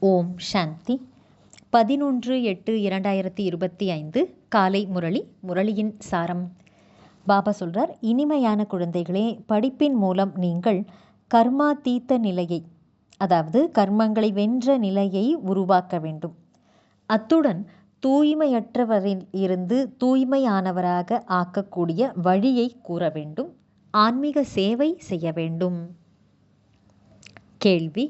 ஓம் சாந்தி. 11/8/2025 காலை முரளி. முரளியின் சாரம். பாபா சொல்றார், இனிமையான குழந்தைகளே, படிப்பின் மூலம் நீங்கள் கர்மாதீத்த நிலையை, அதாவது கர்மங்களை வென்ற நிலையை உருவாக்க வேண்டும். அத்துடன் தூய்மையற்றவரில் இருந்து தூய்மையானவராக ஆக்கக்கூடிய வழியை கூற வேண்டும். ஆன்மீக சேவை செய்ய வேண்டும். கேள்வி: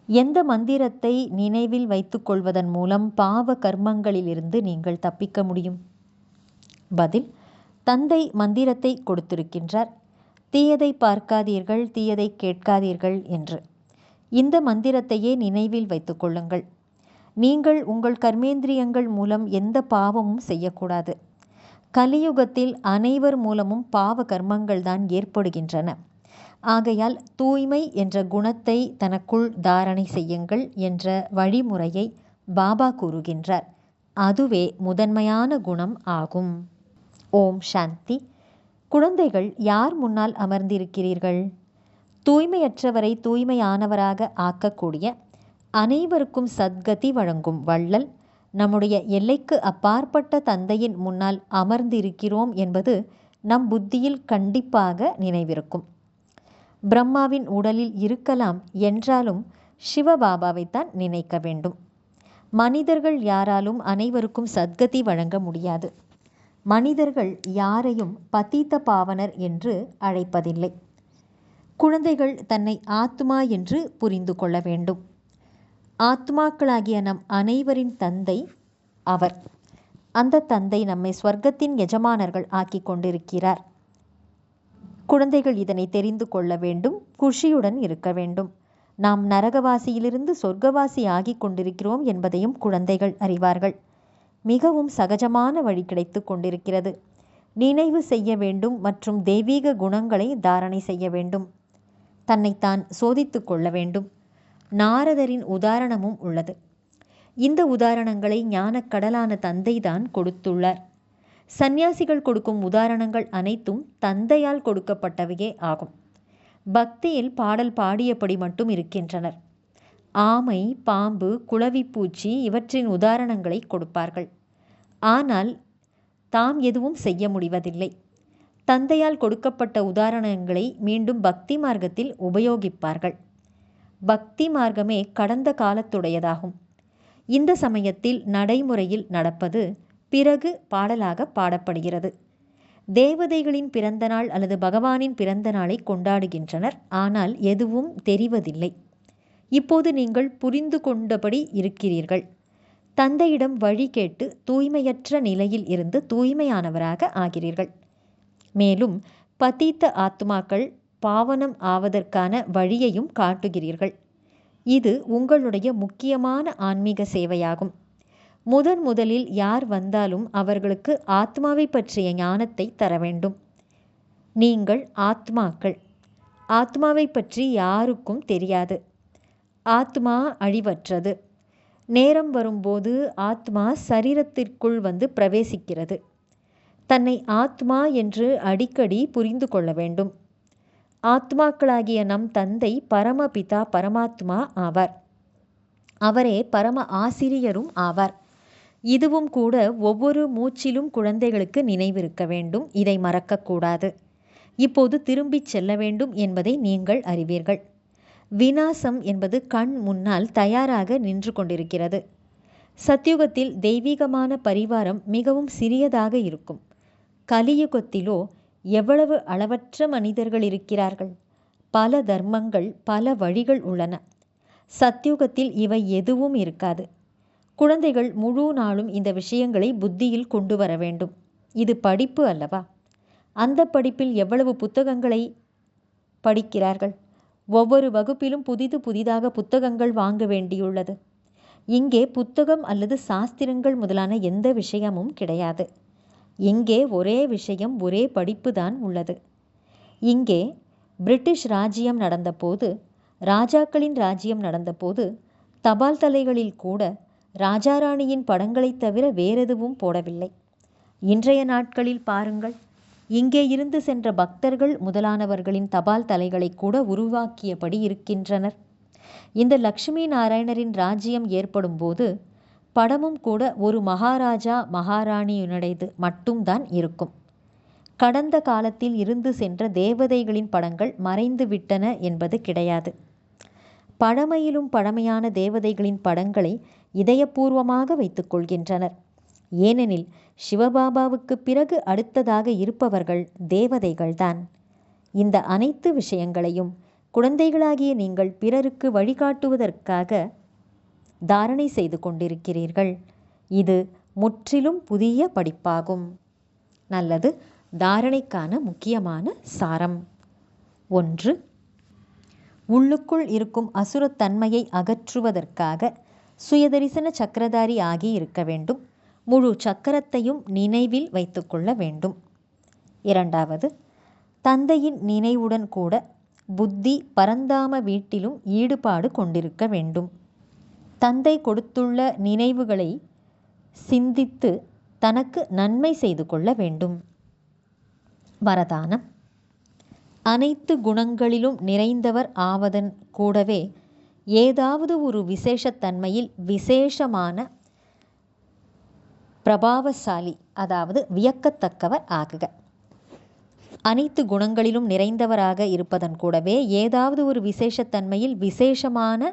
எந்த மந்திரத்தை நினைவில் வைத்துக் கொள்வதன் மூலம் பாவ கர்மங்களிலிருந்து நீங்கள் தப்பிக்க முடியும்? பதில்: தந்தை மந்திரத்தை கொடுத்திருக்கின்றார், தீயதை பார்க்காதீர்கள், தீயதை கேட்காதீர்கள் என்று. இந்த மந்திரத்தையே நினைவில் வைத்துக் கொள்ளுங்கள். நீங்கள் உங்கள் கர்மேந்திரியங்கள் மூலம் எந்த பாவமும் செய்யக்கூடாது. கலியுகத்தில் அனைவர் மூலமும் பாவ கர்மங்கள் தான் ஏற்படுகின்றன. ஆகையால் தூய்மை என்ற குணத்தை தனக்குள் தாரணை செய்யுங்கள் என்ற வழிமுறையை பாபா கூறுகின்றார். அதுவே முதன்மையான குணம் ஆகும். ஓம் சாந்தி. குழந்தைகள், யார் முன்னால் அமர்ந்திருக்கிறீர்கள்? தூய்மையற்றவரை தூய்மையானவராக ஆக்கக்கூடிய, அனைவருக்கும் சத்கதி வழங்கும் வள்ளல், நம்முடைய எல்லைக்கு அப்பாற்பட்ட தந்தையின் முன்னால் அமர்ந்திருக்கிறோம் என்பது நம் புத்தியில் கண்டிப்பாக நினைவிருக்கும். பிரம்மாவின் உடலில் இருக்கலாம் என்றாலும் சிவபாபாவைத்தான் நினைக்க வேண்டும். மனிதர்கள் யாராலும் அனைவருக்கும் சத்கதி வழங்க முடியாது. மனிதர்கள் யாரையும் பதீத்த பாவனர் என்று அழைப்பதில்லை. குழந்தைகள் தன்னை ஆத்மா என்று புரிந்து கொள்ள வேண்டும். ஆத்மாக்களாகிய நம் அனைவரின் தந்தை அவர். அந்த தந்தை நம்மை ஸ்வர்க்கத்தின் எஜமானர்கள் ஆக்கி கொண்டிருக்கிறார். குழந்தைகள் இதனை தெரிந்து கொள்ள வேண்டும், குஷியுடன் இருக்க வேண்டும். நாம் நரகவாசியிலிருந்து சொர்க்கவாசி ஆகி கொண்டிருக்கிறோம் என்பதையும் குழந்தைகள் அறிவார்கள். மிகவும் சகஜமான வழி கிடைத்து கொண்டிருக்கிறது. நினைவு செய்ய வேண்டும் மற்றும் தெய்வீக குணங்களை தாரணை செய்ய வேண்டும். தன்னைத்தான் சோதித்து கொள்ள வேண்டும். நாரதரின் உதாரணமும் உள்ளது. இந்த உதாரணங்களை ஞானக்கடலான தந்தைதான் கொடுத்துள்ளார். சந்நியாசிகள் கொடுக்கும் உதாரணங்கள் அனைத்தும் தந்தையால் கொடுக்கப்பட்டவையே ஆகும். பக்தியில் பாடல் பாடியபடி மட்டும் இருக்கின்றனர். ஆமை, பாம்பு, குளவிப்பூச்சி இவற்றின் உதாரணங்களை கொடுப்பார்கள். ஆனால் தாம் எதுவும் செய்ய முடிவதில்லை. தந்தையால் கொடுக்கப்பட்ட உதாரணங்களை மீண்டும் பக்தி மார்க்கத்தில் உபயோகிப்பார்கள். பக்தி மார்க்கமே கடந்த காலத்துடையதாகும். இந்த சமயத்தில் நடைமுறையில் நடப்பது பிறகு பாடலாக பாடப்படுகிறது. தேவதைகளின் பிறந்த நாள் அல்லது பகவானின் பிறந்த நாளை கொண்டாடுகின்றனர். ஆனால் எதுவும் தெரிவதில்லை. இப்போது நீங்கள் புரிந்து கொண்டபடி இருக்கிறீர்கள். தந்தையிடம் வழி கேட்டு தூய்மையற்ற நிலையில் இருந்து தூய்மையானவராக ஆகிறீர்கள். மேலும் பதீத்த ஆத்மாக்கள் பாவனம் ஆவதற்கான வழியையும் காட்டுகிறீர்கள். இது உங்களுடைய முக்கியமான ஆன்மீக சேவையாகும். முதலில் யார் வந்தாலும் அவர்களுக்கு ஆத்மாவை பற்றிய ஞானத்தை தர வேண்டும். நீங்கள் ஆத்மாக்கள். ஆத்மாவை பற்றி யாருக்கும் தெரியாது. ஆத்மா அழிவற்றது. நேரம் வரும்போது ஆத்மா சரீரத்திற்குள் வந்து பிரவேசிக்கிறது. தன்னை ஆத்மா என்று அடிக்கடி புரிந்து கொள்ள வேண்டும். ஆத்மாக்களாகிய நம் தந்தை பரமபிதா பரமாத்மா ஆவார். அவரே பரம ஆசிரியரும் ஆவார். இதுவும் கூட ஒவ்வொரு மூச்சிலும் குழந்தைகளுக்கு நினைவிருக்க வேண்டும். இதை மறக்கக்கூடாது. இப்போது திரும்பிச் செல்ல வேண்டும் என்பதை நீங்கள் அறிவீர்கள். விநாசம் என்பது கண் முன்னால் தயாராக நின்று கொண்டிருக்கிறது. சத்யுகத்தில் தெய்வீகமான பரிவாரம் மிகவும் சிறியதாக இருக்கும். கலியுகத்திலோ எவ்வளவு அளவற்ற மனிதர்கள் இருக்கிறார்கள். பல தர்மங்கள், பல வழிகள் உள்ளன. சத்யுகத்தில் இவை எதுவும் இருக்காது. குழந்தைகள் முழு நாளும் இந்த விஷயங்களை புத்தியில் கொண்டு வர வேண்டும். இது படிப்பு அல்லவா? அந்த படிப்பில் எவ்வளவு புத்தகங்களை படிக்கிறார்கள். ஒவ்வொரு வகுப்பிலும் புதிதாக புத்தகங்கள் வாங்க வேண்டியுள்ளது. இங்கே புத்தகம் அல்லது சாஸ்திரங்கள் முதலான எந்த விஷயமும் கிடையாது. இங்கே ஒரே விஷயம், ஒரே படிப்பு தான் உள்ளது. இங்கே பிரிட்டிஷ் ராஜ்யம் நடந்தபோது, ராஜாக்களின் ராஜ்யம் நடந்தபோது தபால் தலைகளில் கூட ராஜாராணியின் படங்களை தவிர வேறெதுவும் போடவில்லை. இன்றைய நாட்களில் பாருங்கள், இங்கே இருந்து சென்ற பக்தர்கள் முதலானவர்களின் தபால் தலைகளை கூட உருவாக்கியபடி இருக்கின்றனர். இந்த லக்ஷ்மி நாராயணரின் ராஜ்யம் ஏற்படும் போது படமும் கூட ஒரு மகாராஜா மகாராணியினுடையது மட்டும்தான் இருக்கும். கடந்த காலத்தில் இருந்து சென்ற தேவதைகளின் படங்கள் மறைந்து விட்டன என்பது கிடையாது. பழமையிலும் பழமையான தேவதைகளின் படங்களை இதயபூர்வமாக வைத்துக் கொள்கின்றனர். ஏனெனில் சிவபாபாவுக்கு பிறகு அடுத்ததாக இருப்பவர்கள் தேவதைகள்தான். இந்த அனைத்து விஷயங்களையும் குழந்தைகளாகிய நீங்கள் பிறருக்கு வழிகாட்டுவதற்காக தாரணை செய்து கொண்டிருக்கிறீர்கள். இது முற்றிலும் புதிய படிப்பாகும். நல்லது. தாரணைக்கான முக்கியமான சாரம். 1. உள்ளுக்குள் இருக்கும் அசுரத்தன்மையை அகற்றுவதற்காக சுயதரிசன சக்கரதாரி ஆகி இருக்க வேண்டும். முழு சக்கரத்தையும் நினைவில் வைத்துக்கொள்ள வேண்டும். 2. தந்தையின் நினைவுடன் கூட புத்தி பரந்தாம வீட்டிலும் ஈடுபாடு கொண்டிருக்க வேண்டும். தந்தை கொடுத்துள்ள நினைவுகளை சிந்தித்து தனக்கு நன்மை செய்து கொள்ள வேண்டும். வரதானம். அனைத்து குணங்களிலும் நிறைந்தவர் ஆவதன் கூடவே ஏதாவது ஒரு விசேஷத்தன்மையில் விசேஷமான பிரபாவசாலி, அதாவது வியக்கத்தக்கவர் ஆகுக. அனைத்து குணங்களிலும் நிறைந்தவராக இருப்பதன் கூடவே ஏதாவது ஒரு விசேஷத்தன்மையில் விசேஷமான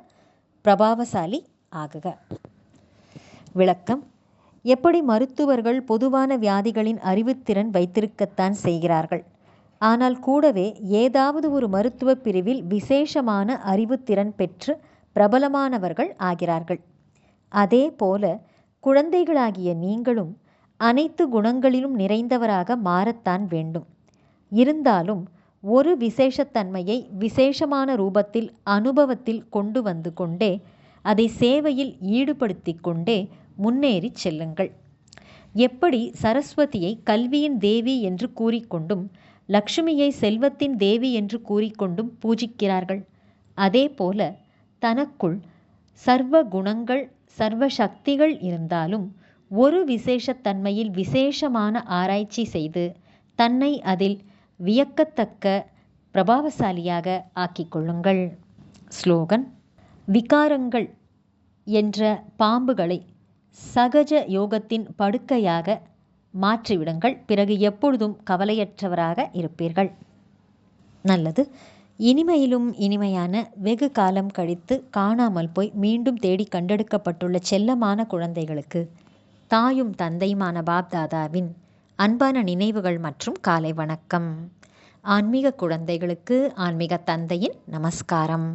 பிரபாவசாலி ஆகுக. விளக்கம். எப்படி மருத்துவர்கள் பொதுவான வியாதிகளின் அறிவுத்திறன் வைத்திருக்கத்தான் செய்கிறார்கள். ஆனால் கூடவே ஏதாவது ஒரு மருத்துவ பிரிவில் விசேஷமான அறிவுத்திறன் பெற்று பிரபலமானவர்கள் ஆகிறார்கள். அதே போல குழந்தைகளாகிய நீங்களும் அனைத்து குணங்களிலும் நிறைந்தவராக மாறத்தான் வேண்டும். இருந்தாலும் ஒரு விசேஷத்தன்மையை விசேஷமான ரூபத்தில் அனுபவத்தில் கொண்டு வந்து கொண்டே அதை சேவையில் ஈடுபடுத்தி கொண்டே முன்னேறி செல்லுங்கள். எப்படி சரஸ்வதியை கல்வியின் தேவி என்று கூறிக்கொண்டும் லக்ஷ்மியை செல்வத்தின் தேவி என்று கூறிக்கொண்டும் பூஜிக்கிறார்கள். அதே போல தனக்குள் சர்வ குணங்கள் சர்வ சக்திகள் இருந்தாலும் ஒரு விசேஷத்தன்மையில் விசேஷமான ஆராய்ச்சி செய்து தன்னை அதில் வியக்கத்தக்க பிரபாவசாலியாக ஆக்கிக்கொள்ளுங்கள். ஸ்லோகன். விகாரங்கள் என்ற பாம்புகளை சகஜ யோகத்தின் படுக்கையாக மாற்றிவிடுங்கள். பிறகு எப்பொழுதும் கவலையற்றவராக இருப்பீர்கள். நல்லது. இனிமையிலும் இனிமையான வெகு காலம் கழித்து காணாமல் போய் மீண்டும் தேடி கண்டெடுக்கப்பட்டுள்ள செல்லமான குழந்தைகளுக்கு தாயும் தந்தையுமான பாப்தாதாவின் அன்பான நினைவுகள் மற்றும் காலை வணக்கம். ஆன்மீக குழந்தைகளுக்கு ஆன்மீக தந்தையின் நமஸ்காரம்.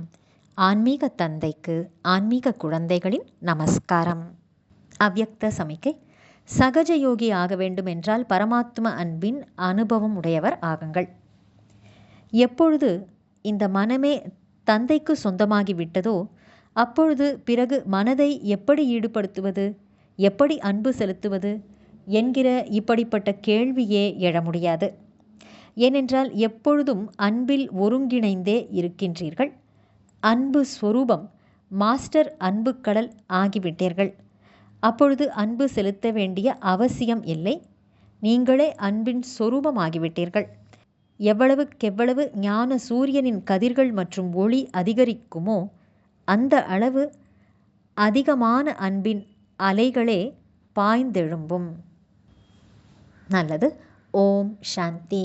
ஆன்மீக தந்தைக்கு ஆன்மீக குழந்தைகளின் நமஸ்காரம். அவ்யக்த சமிக்கை. சகஜ யோகி ஆக வேண்டும் என்றால் பரமாத்ம அன்பின் அனுபவம் உடையவர் ஆகுங்கள். எப்பொழுது இந்த மனமே தந்தைக்கு சொந்தமாகிவிட்டதோ அப்பொழுது பிறகு மனதை எப்படி ஈடுபடுத்துவது, எப்படி அன்பு செலுத்துவது என்கிற இப்படிப்பட்ட கேள்வியே எழ முடியாது. ஏனென்றால் எப்பொழுதும் அன்பில் ஒருங்கிணைந்தே இருக்கின்றீர்கள். அன்பு ஸ்வரூபம் மாஸ்டர் அன்பு கடல் ஆகிவிட்டீர்கள். அப்பொழுது அன்பு செலுத்த வேண்டிய அவசியம் இல்லை. நீங்களே அன்பின் சொரூபமாகிவிட்டீர்கள். எவ்வளவுக்கெவ்வளவு ஞான சூரியனின் கதிர்கள் மற்றும் ஒளி அதிகரிக்குமோ அந்த அளவு அதிகமான அன்பின் அலைகளே பாய்ந்தெழும்பும். நல்லது. ஓம் சாந்தி.